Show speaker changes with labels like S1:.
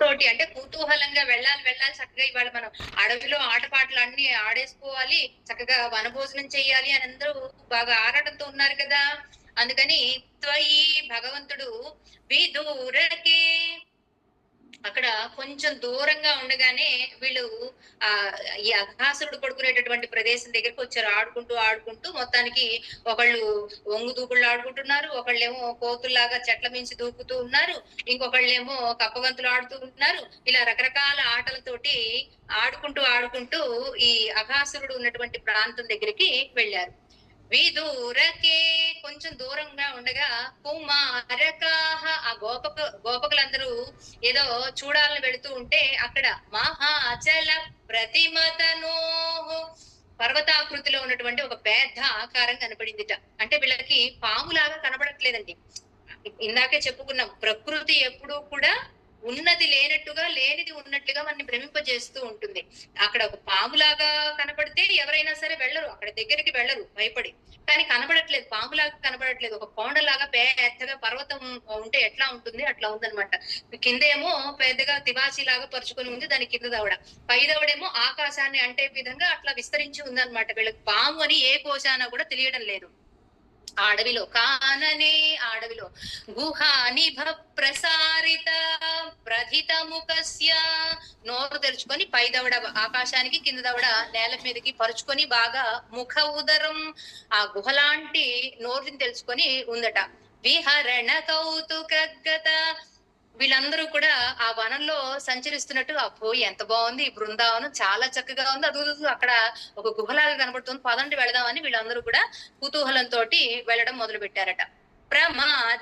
S1: తోటి అంటే కుతూహలంగా వెళ్ళాలి వెళ్ళాలి చక్కగా ఇవాళ మనం అడవిలో ఆటపాటలు అన్ని ఆడేసుకోవాలి, చక్కగా వనభోజనం చెయ్యాలి అని అందరూ బాగా ఆరాటంతో ఉన్నారు కదా. అందుకని త్వయి భగవంతుడు విదూరకే అక్కడ కొంచెం దూరంగా ఉండగానే వీళ్ళు ఆ ఈ అఘాసురుడు పడుకునేటటువంటి ప్రదేశం దగ్గరికి వచ్చారు. ఆడుకుంటూ ఆడుకుంటూ మొత్తానికి ఒకళ్ళు ఒంగు దూకుళ్ళు ఆడుకుంటున్నారు, ఒకళ్ళేమో కోతుల్లాగా చెట్ల మించి దూకుతూ ఉన్నారు, ఇంకొకళ్ళేమో కప్పగంతులు ఆడుతూ ఉన్నారు. ఇలా రకరకాల ఆటలతోటి ఆడుకుంటూ ఆడుకుంటూ ఈ అఘాసురుడు ఉన్నటువంటి ప్రాంతం దగ్గరికి వెళ్ళారు. విదూరకే కొంచెం దూరంగా ఉండగా కుమారకాహ ఆ గోపకులందరూ ఏదో చూడాలని వెళుతూ ఉంటే అక్కడ మహాచల ప్రతిమతనో పర్వతాకృతిలో ఉన్నటువంటి ఒక పెద్ద ఆకారం కనపడిందిట. అంటే వీళ్ళకి పాములాగా కనబడట్లేదండి. ఇందాకే చెప్పుకున్నాం, ప్రకృతి ఎప్పుడూ కూడా ఉన్నది లేనట్టుగా లేనిది ఉన్నట్లుగా మనని భ్రమింపజేస్తూ ఉంటుంది. అక్కడ ఒక పాములాగా కనపడితే ఎవరైనా సరే వెళ్ళరు, అక్కడ దగ్గరికి వెళ్ళరు భయపడి. కానీ కనబడట్లేదు, పాములాగా కనబడట్లేదు, ఒక కొండలాగా పెద్దగా పర్వతం ఉంటే ఎట్లా ఉంటుంది అట్లా ఉందన్నమాట. కిందేమో పెద్దగా తివాచి లాగా పరుచుకొని ఉంది, దాని కింద దవడ, పై దవడేమో ఆకాశాన్ని అంటే విధంగా అట్లా విస్తరించి ఉందన్నమాట. వీళ్ళకి పాము అని ఏ కోశాన కూడా తెలియడం లేదు. ఆ అడవిలో గుహానిభ ప్రసారిత ప్రథిత ముఖస్య నోరు తెరుచుకొని పై దవడ ఆకాశానికి కింద దవడ నేల మీదకి పరుచుకొని బాగా ముఖ ఉదరం ఆ గుహలాంటి నోరుని తెలుసుకొని ఉందట. విహరణ కౌతుకగత వీళ్ళందరూ కూడా ఆ వనంలో సంచరిస్తున్నట్టు, అబ్బో ఎంత బాగుంది ఈ బృందావనం, చాలా చక్కగా ఉంది, అదు అక్కడ ఒక గుహలాగా కనబడుతుంది, పదండి వెళదామని వీళ్ళందరూ కూడా కుతూహలంతో వెళ్ళడం మొదలు పెట్టారట. ప్రమాద